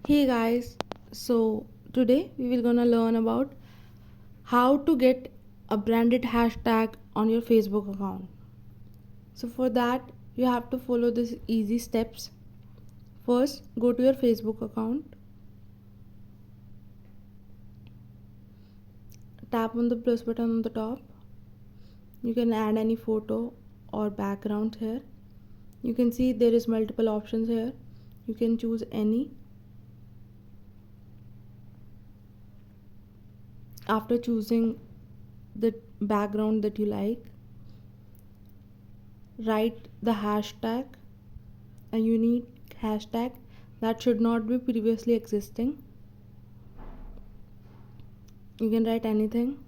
Hey guys, so today we will gonna learn about how to get a branded hashtag on your Facebook account. So for that you have to follow these easy steps. First, go to your Facebook account, tap on the plus button on the top. You can add any photo or background here. You can see there is multiple options here. You can choose any. After choosing the background that you like, write the hashtag, a unique hashtag that should not be previously existing. You can write anything.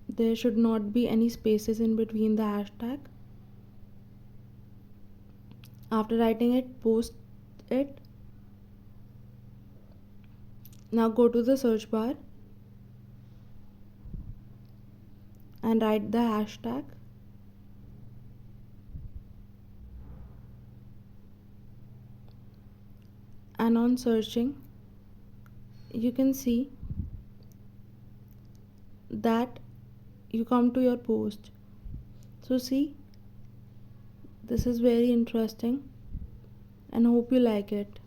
There should not be any spaces in between the hashtag. After writing it, post it. Now go to the search bar and write the hashtag. And on searching, you can see that you come to your post. So see, this is very interesting and hope you like it.